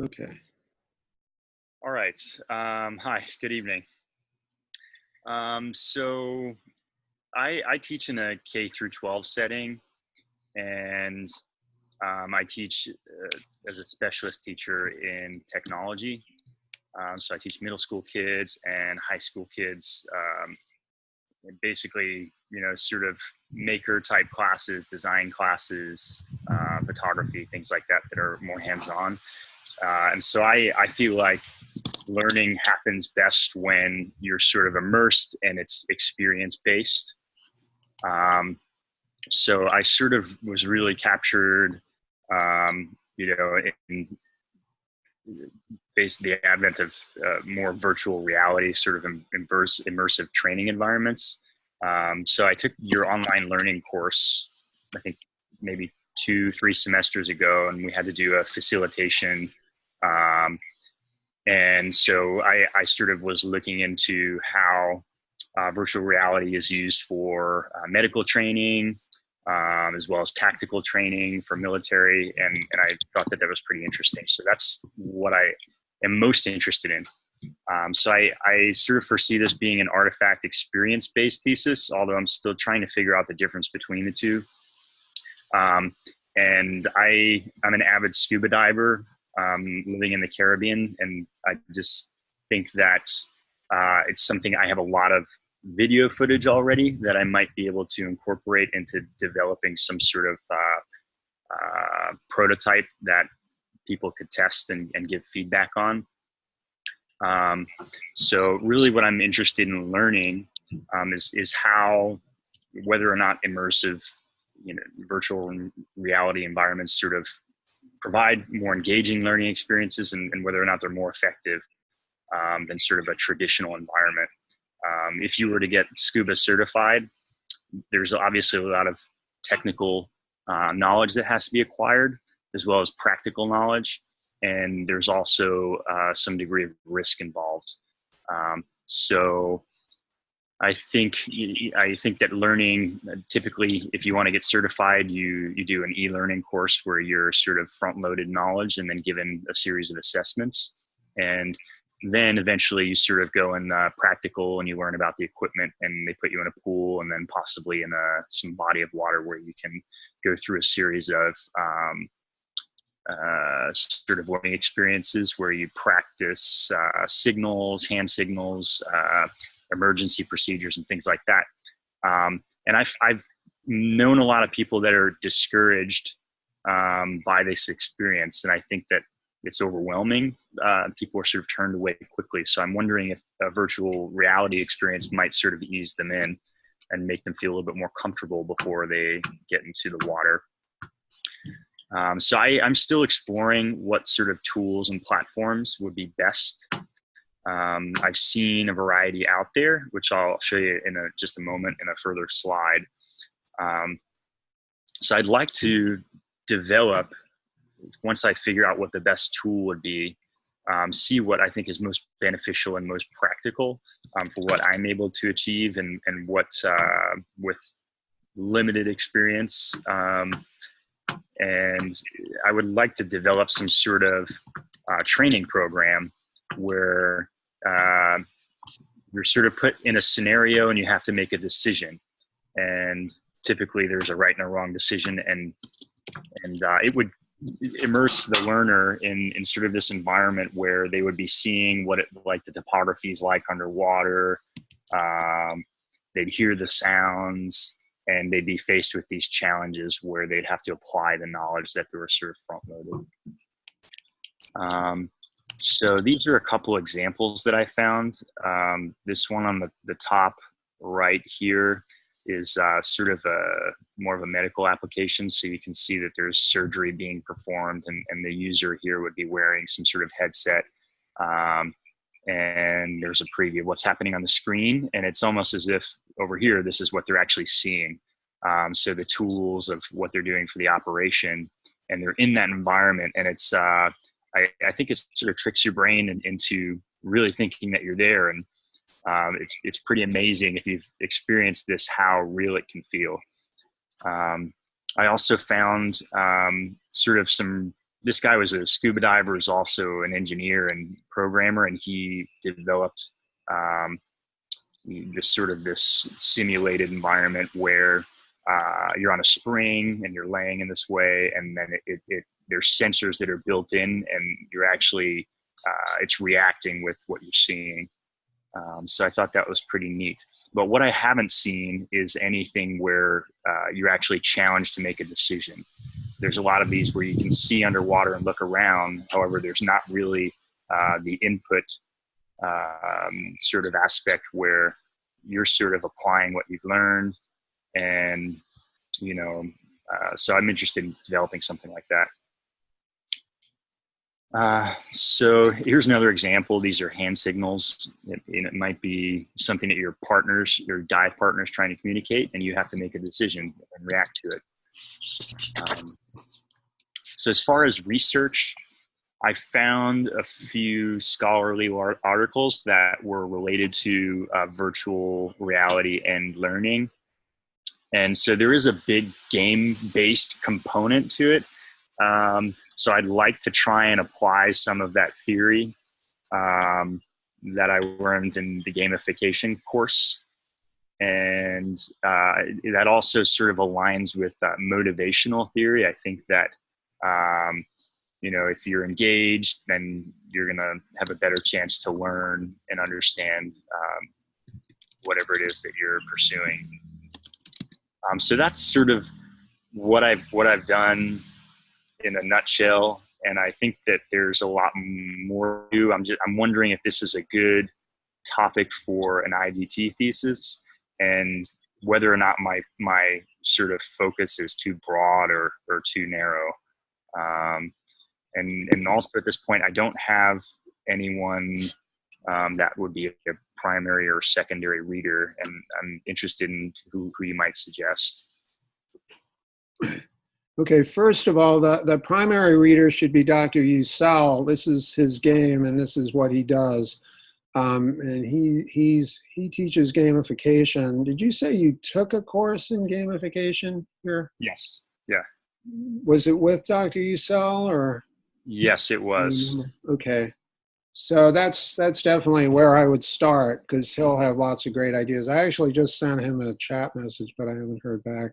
Okay. All right. Hi, good evening. So I teach in a K through 12 setting, and I teach as a specialist teacher in technology. So I teach middle school kids and high school kids, and basically, sort of maker type classes, design classes, photography, things like that that are more hands-on. And so I feel like learning happens best when you're sort of immersed and it's experience based. Um, so I sort of was really captured, in based the advent of more virtual reality, sort of immersive training environments. So I took your online learning course, I think maybe 2, 3 semesters ago, and we had to do a facilitation. Um, And so I sort of was looking into how virtual reality is used for medical training, as well as tactical training for military. And I thought that was pretty interesting. So that's what I am most interested in. So I sort of foresee this being an artifact experience-based thesis, although I'm still trying to figure out the difference between the two. And I'm an avid scuba diver, living in the Caribbean, and I just think that it's something I have a lot of video footage already that I might be able to incorporate into developing some sort of prototype that people could test and give feedback on. So really what I'm interested in learning is how, whether or not immersive, virtual reality environments sort of provide more engaging learning experiences, and whether or not they're more effective than sort of a traditional environment. If you were to get scuba certified, there's obviously a lot of technical knowledge that has to be acquired, as well as practical knowledge. And there's also some degree of risk involved. So I think that learning, typically, if you want to get certified, you do an e-learning course where you're sort of front-loaded knowledge and then given a series of assessments, and then eventually you sort of go in practical and you learn about the equipment, and they put you in a pool and then possibly in some body of water where you can go through a series of sort of learning experiences where you practice signals, hand signals, emergency procedures, and things like that. And I've known a lot of people that are discouraged by this experience, and I think that it's overwhelming. People are sort of turned away quickly. So I'm wondering if a virtual reality experience might sort of ease them in and make them feel a little bit more comfortable before they get into the water. So I'm still exploring what sort of tools and platforms would be best. I've seen a variety out there, which I'll show you in just a moment in a further slide. So I'd like to develop, once I figure out what the best tool would be, see what I think is most beneficial and most practical for what I'm able to achieve, and what with limited experience. And I would like to develop some sort of training program where you're sort of put in a scenario and you have to make a decision. And typically there's a right and a wrong decision, and it would immerse the learner in sort of this environment where they would be seeing what the topography is like underwater. They'd hear the sounds, and they'd be faced with these challenges where they'd have to apply the knowledge that they were sort of front-loaded. So these are a couple examples that I found. This one on the top right here is sort of more of a medical application. So you can see that there's surgery being performed, and the user here would be wearing some sort of headset. And there's a preview of what's happening on the screen. And it's almost as if over here, this is what they're actually seeing. So the tools of what they're doing for the operation, and they're in that environment. And it's, I think it sort of tricks your brain into really thinking that you're there. And it's pretty amazing if you've experienced this, how real it can feel. I also found sort of some this guy was a scuba diver, is also an engineer and programmer, and he developed um, this simulated environment where you're on a spring and you're laying in this way, and then there's sensors that are built in, and you're actually it's reacting with what you're seeing. So I thought that was pretty neat. But what I haven't seen is anything where you're actually challenged to make a decision. There's a lot of these where you can see underwater and look around. However, there's not really the input sort of aspect where you're sort of applying what you've learned. And, so I'm interested in developing something like that. So here's another example. These are hand signals. It might be something that your dive partners trying to communicate, and you have to make a decision and react to it. So as far as research, I found a few scholarly articles that were related to virtual reality and learning. And so there is a big game-based component to it. So I'd like to try and apply some of that theory that I learned in the gamification course. And that also sort of aligns with motivational theory. I think that, if you're engaged, then you're going to have a better chance to learn and understand whatever it is that you're pursuing. So that's sort of what I've done in a nutshell, and I think that there's a lot more to do. I'm wondering if this is a good topic for an IDT thesis, and whether or not my sort of focus is too broad or too narrow. And also at this point, I don't have anyone that would be a primary or secondary reader, and I'm interested in who you might suggest. Okay, first of all, the primary reader should be Dr. Usel. This is his game, and this is what he does. And he teaches gamification. Did you say you took a course in gamification here? Yes. Yeah. Was it with Dr. Usel or? Yes, it was. Okay. So that's definitely where I would start, because he'll have lots of great ideas. I actually just sent him a chat message, but I haven't heard back.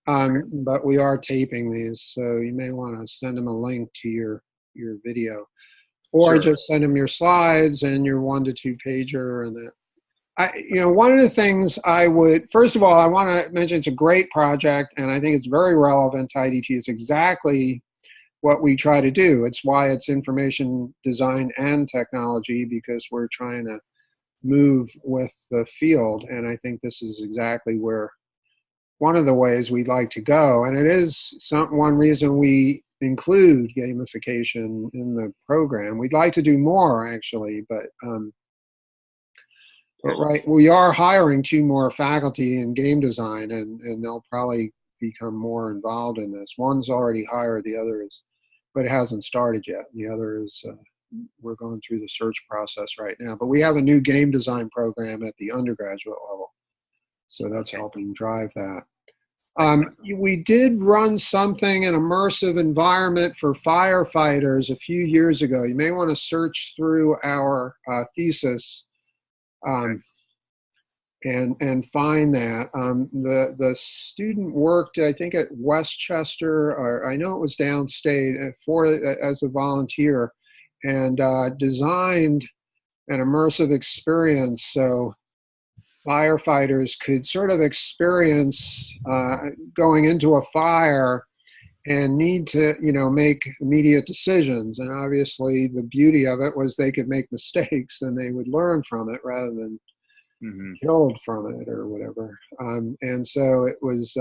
But we are taping these, so you may want to send him a link to your video, or Sure. just send him your slides and your 1 to 2 pager. And that, one of the things first of all, I want to mention it's a great project, and I think it's very relevant to IDT. It's exactly what we try to do. It's why it's information design and technology, because we're trying to move with the field, and I think this is exactly where one of the ways we'd like to go, and it is one reason we include gamification in the program. We'd like to do more, actually, but right, we are hiring 2 more faculty in game design, and they'll probably become more involved in this. One's already hired, the other is, but it hasn't started yet. The other is, we're going through the search process right now. But we have a new game design program at the undergraduate level, so that's helping drive that. We did run something, an immersive environment for firefighters a few years ago. You may want to search through our thesis and find that. The student worked, I think, at Westchester, or I know it was downstate, as a volunteer, and designed an immersive experience so firefighters could sort of experience going into a fire and need to, make immediate decisions. And obviously the beauty of it was they could make mistakes and they would learn from it rather than killed from it or whatever. And so it was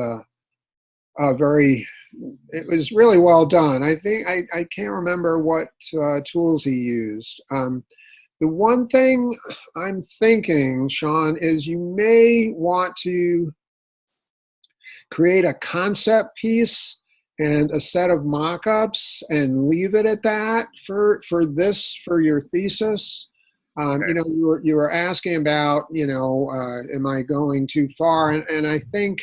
it was really well done. I think, I can't remember what tools he used. The one thing I'm thinking, Shaun, is you may want to create a concept piece and a set of mock-ups and leave it at that for your thesis. You were asking about, am I going too far? And I think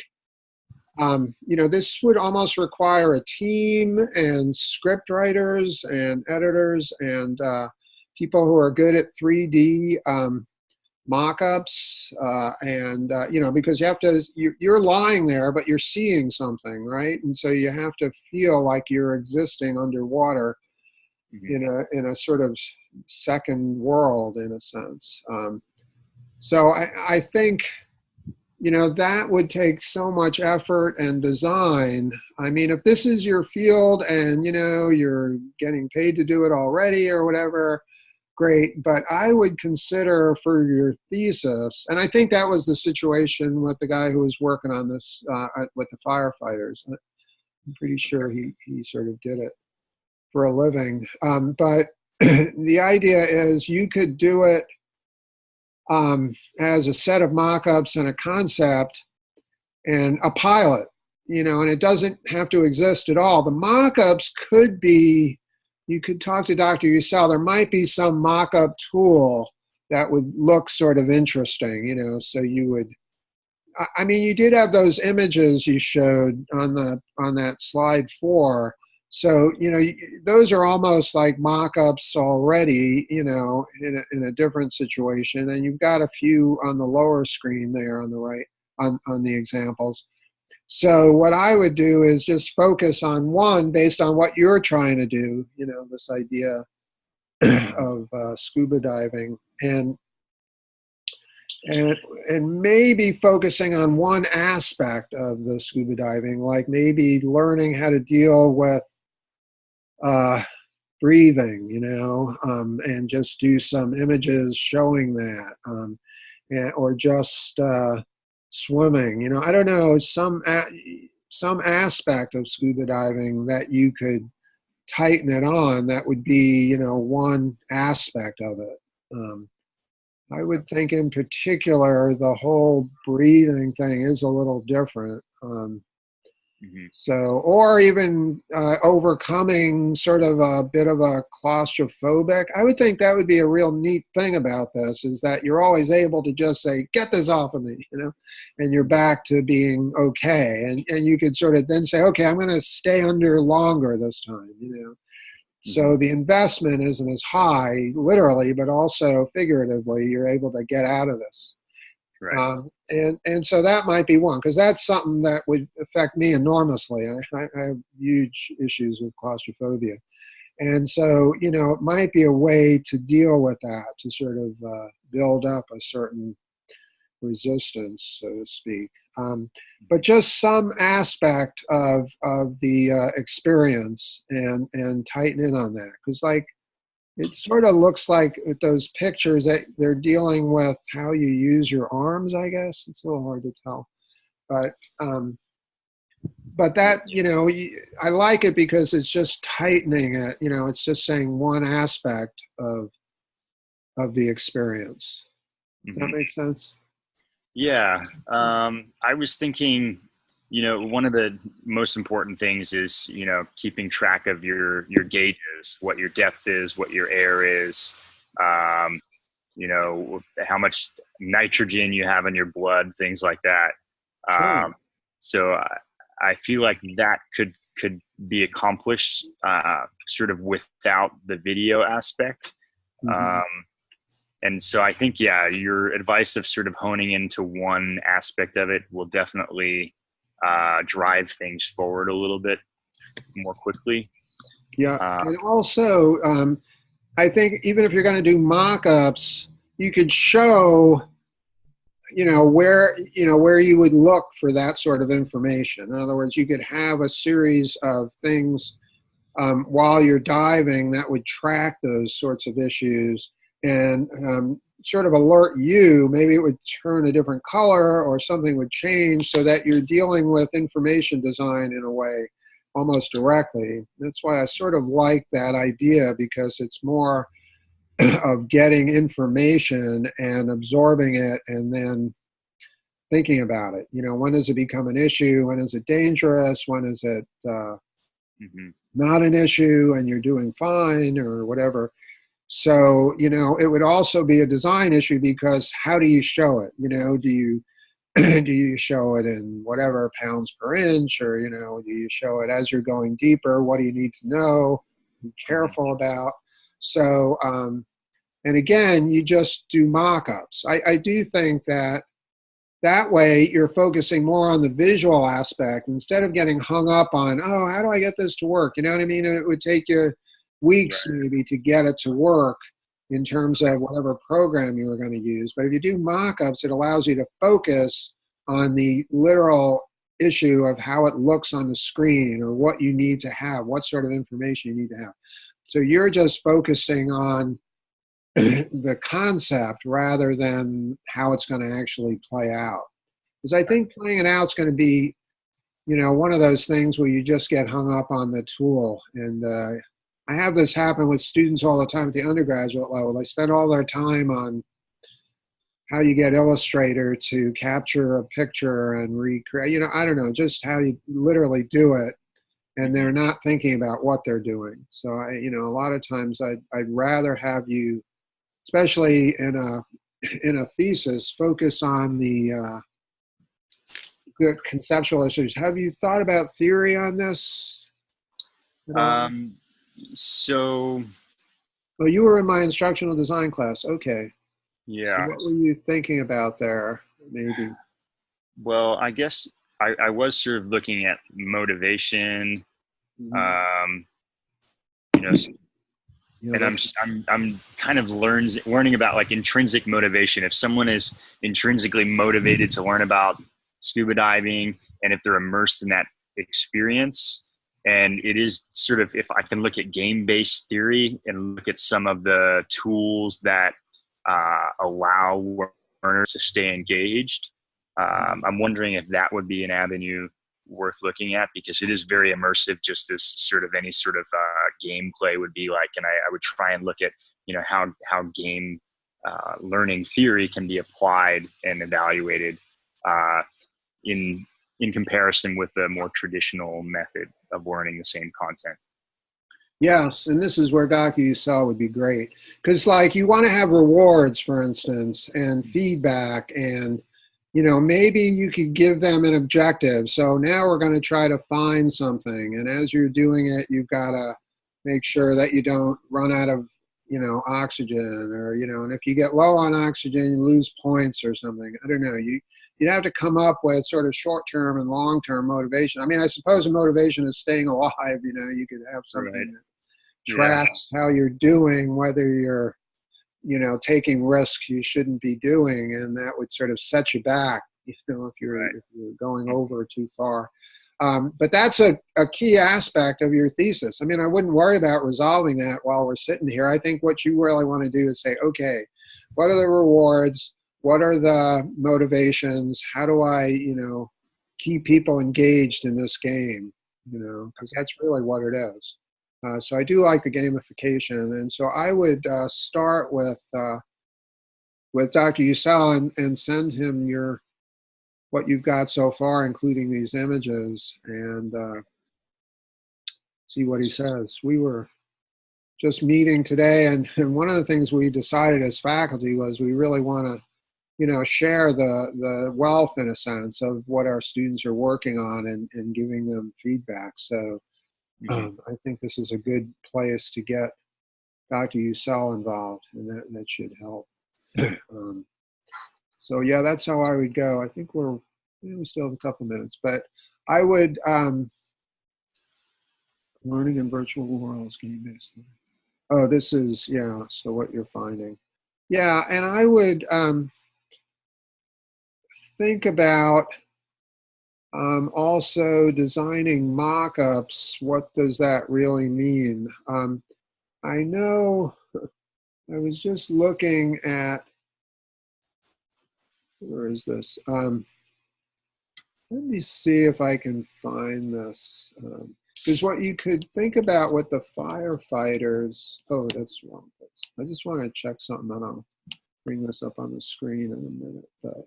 This would almost require a team and script writers and editors and people who are good at 3D mock-ups, because you have to, you're lying there, but you're seeing something, right? And so you have to feel like you're existing underwater in a sort of second world, in a sense. So I think, that would take so much effort and design. I mean, if this is your field and, you're getting paid to do it already or whatever, great. But I would consider for your thesis, and I think that was the situation with the guy who was working on this with the firefighters. I'm pretty sure he sort of did it for a living. But the idea is you could do it as a set of mock-ups and a concept and a pilot, and it doesn't have to exist at all. The mock-ups could be, you could talk to Dr. Usel. There might be some mock-up tool that would look sort of interesting, so you would, I mean, you did have those images you showed on that slide 4. So, those are almost like mock-ups already, in a different situation. And you've got a few on the lower screen there on the right, on the examples. So what I would do is just focus on one based on what you're trying to do, this idea of scuba diving, and maybe focusing on one aspect of the scuba diving, like maybe learning how to deal with breathing, and just do some images showing that, or just swimming, I don't know, some aspect of scuba diving that you could tighten it on, that would be, one aspect of it. I would think in particular the whole breathing thing is a little different. So, or even overcoming sort of a bit of a claustrophobic. I would think that would be a real neat thing about this, is that you're always able to just say, get this off of me, and you're back to being okay. And you could sort of then say, okay, I'm going to stay under longer this time, So the investment isn't as high, literally, but also figuratively, you're able to get out of this. Right. And so that might be one, because that's something that would affect me enormously. I have huge issues with claustrophobia. And so, it might be a way to deal with that, to sort of build up a certain resistance, so to speak. But just some aspect of the experience and tighten in on that. Because, it sort of looks like with those pictures that they're dealing with how you use your arms, I guess. It's a little hard to tell. But that, I like it because it's just tightening it. It's just saying one aspect of the experience. Does that make sense? Yeah. I was thinking, one of the most important things is, keeping track of your gauges, what your depth is, what your air is, how much nitrogen you have in your blood, things like that. Sure. So I feel like that could be accomplished sort of without the video aspect. And so I think, your advice of sort of honing into one aspect of it will definitely drive things forward a little bit more quickly. Yeah, and also, I think even if you're going to do mock-ups, you could show, where you would look for that sort of information. In other words, you could have a series of things while you're diving that would track those sorts of issues and sort of alert you. Maybe it would turn a different color or something would change, so that you're dealing with information design in a way almost directly. That's why I sort of like that idea, because it's more of getting information and absorbing it and then thinking about it. When does it become an issue? When is it dangerous? When is it not an issue and you're doing fine or whatever? So, it would also be a design issue, because how do you show it? Do you do you show it in whatever pounds per inch, or do you show it as you're going deeper? What do you need to know? Be careful about. So, and again, you just do mock-ups. I do think that way you're focusing more on the visual aspect instead of getting hung up on, oh, how do I get this to work? You know what I mean? And it would take you weeks maybe to get it to work in terms of whatever program you were going to use. But if you do mock-ups, it allows you to focus on the literal issue of how it looks on the screen, or what you need to have, what sort of information you need to have. So you're just focusing on the concept rather than how it's going to actually play out. Because I think playing it out is going to be, one of those things where you just get hung up on the tool. And I have this happen with students all the time at the undergraduate level. They spend all their time on how you get Illustrator to capture a picture and recreate, I don't know, just how you literally do it. And they're not thinking about what they're doing. So a lot of times I'd rather have you, especially in a thesis, focus on the conceptual issues. Have you thought about theory on this at all? So, Oh, you were in my instructional design class. Okay. So yeah. what were you thinking about there, maybe? Well, I guess I was sort of looking at motivation, Mhm. um, you know, and I'm kind of learning about like intrinsic motivation. If someone is intrinsically motivated to learn about scuba diving, and if they're immersed in that experience, and it is sort of, if I can look at game-based theory and look at some of the tools that allow learners to stay engaged, I'm wondering if that would be an avenue worth looking at, because it is very immersive, just as sort of any sort of gameplay would be like. And I would try and look at how game learning theory can be applied and evaluated in comparison with the more traditional method of learning the same content. Yes, and this is where Dr. Usel would be great. Because, like, you want to have rewards, for instance, and feedback, and, maybe you could give them an objective. So now we're going to try to find something. And as you're doing it, you've got to make sure that you don't run out of, oxygen, or, and if you get low on oxygen, you lose points or something. I don't know. You'd have to come up with sort of short-term and long-term motivation. I mean, I suppose a motivation is staying alive. You could have something that tracks how you're doing, whether you're, taking risks you shouldn't be doing, and that would sort of set you back, if you're going over too far. But that's a key aspect of your thesis. I mean, I wouldn't worry about resolving that while we're sitting here. I think what you really want to do is say, okay, what are the rewards? What are the motivations? How do I, keep people engaged in this game? Because that's really what it is. So I do like the gamification, and so I would start with Dr. Usel and send him what you've got so far, including these images, and see what he says. We were just meeting today, and one of the things we decided as faculty was we really want to, share the wealth, in a sense, of what our students are working on, and giving them feedback. So I think this is a good place to get Dr. Usel involved, and that should help. So yeah, that's how I would go. I think we still have a couple minutes, but I would learning in virtual worlds, game-based. Oh, this is, yeah. So what you're finding, yeah, and I would think about also designing mock-ups. What does that really mean? I know I was just looking at, where is this? Let me see if I can find this. Because what you could think about with the firefighters, oh, that's the wrong place. I just want to check something, and I'll bring this up on the screen in a minute. But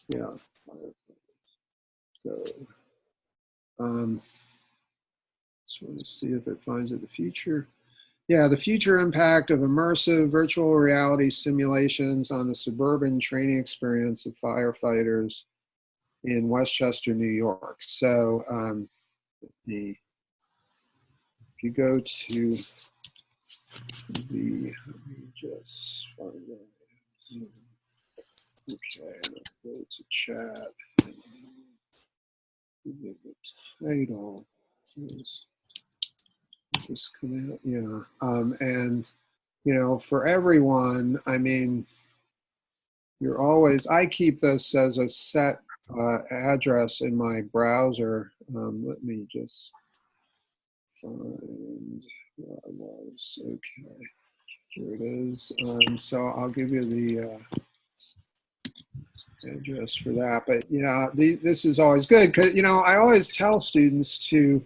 yeah, so just want to see if it finds it in the future. Yeah, the future impact of immersive virtual reality simulations on the suburban training experience of firefighters in Westchester, New York. So if you go to let me just find that. Okay, let's go to chat. The title is this come out? Yeah. And for everyone, I mean, I keep this as a set address in my browser. Let me just find where I was. Okay, here it is. So I'll give you the address for that. But yeah, this is always good because I always tell students to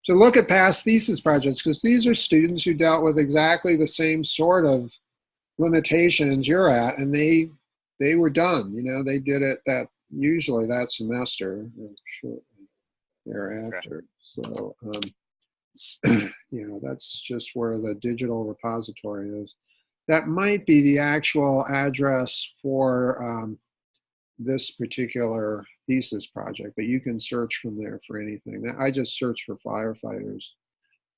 look at past thesis projects because these are students who dealt with exactly the same sort of limitations you're at, and they were done. They did it usually that semester or shortly thereafter. So that's just where the digital repository is. That might be the actual address for this particular thesis project, but you can search from there for anything. I just searched for firefighters,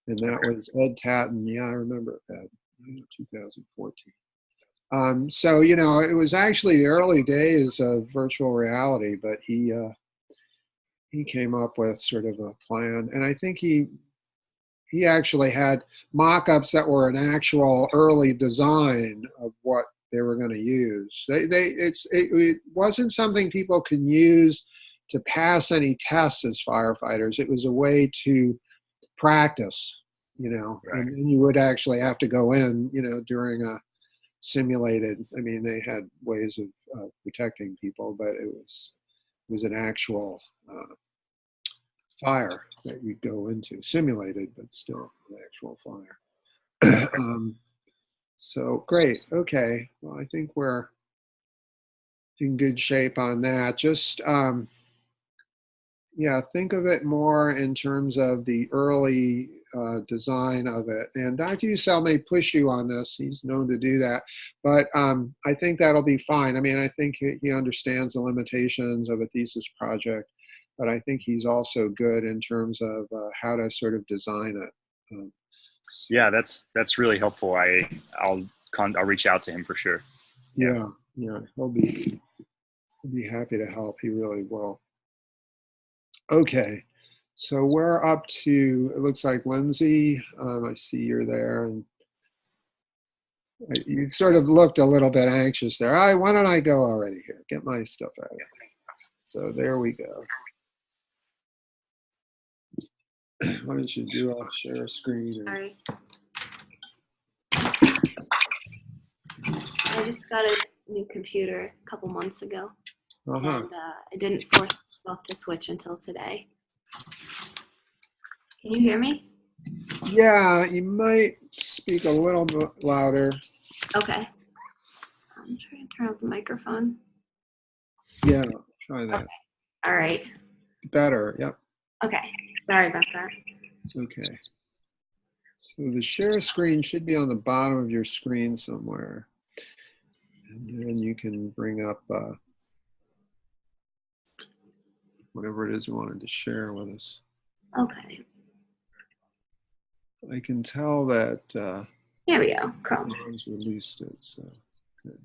and that was Ed Tatton. Yeah, I remember Ed, 2014. So it was actually the early days of virtual reality, but he came up with sort of a plan, and I think he actually had mock-ups that were an actual early design of what they were going to use. It wasn't something people can use to pass any tests as firefighters. It was a way to practice, Right. and then you would actually have to go in, during a simulated. I mean, they had ways of protecting people, but it was an actual fire that you'd go into, simulated, but still an actual fire. So great. Okay. Well, I think we're in good shape on that. Just yeah, think of it more in terms of the early design of it. And Dr. Ussel may push you on this. He's known to do that. But I think that'll be fine. I mean, I think he understands the limitations of a thesis project, but I think he's also good in terms of how to sort of design it. Yeah, that's really helpful. I'll reach out to him for sure. Yeah, yeah, he'll be happy to help. He really will. Okay, so we're up to, it looks like Lindsay. I see you're there, and you sort of looked a little bit anxious there. All right, why don't I go already here? Get my stuff out. So there we go. Why don't you do a share screen? Sorry. I just got a new computer a couple months ago, and I didn't force myself to switch until today. Can you hear me? Yeah, you might speak a little bit louder. Okay. I'm trying to turn off the microphone. Yeah, try that. Okay. All right. Better, yep. Okay, sorry about that. It's okay. So the share screen should be on the bottom of your screen somewhere. And then you can bring up whatever it is you wanted to share with us. Okay. I can tell that here we go, Chrome. has released it. So good.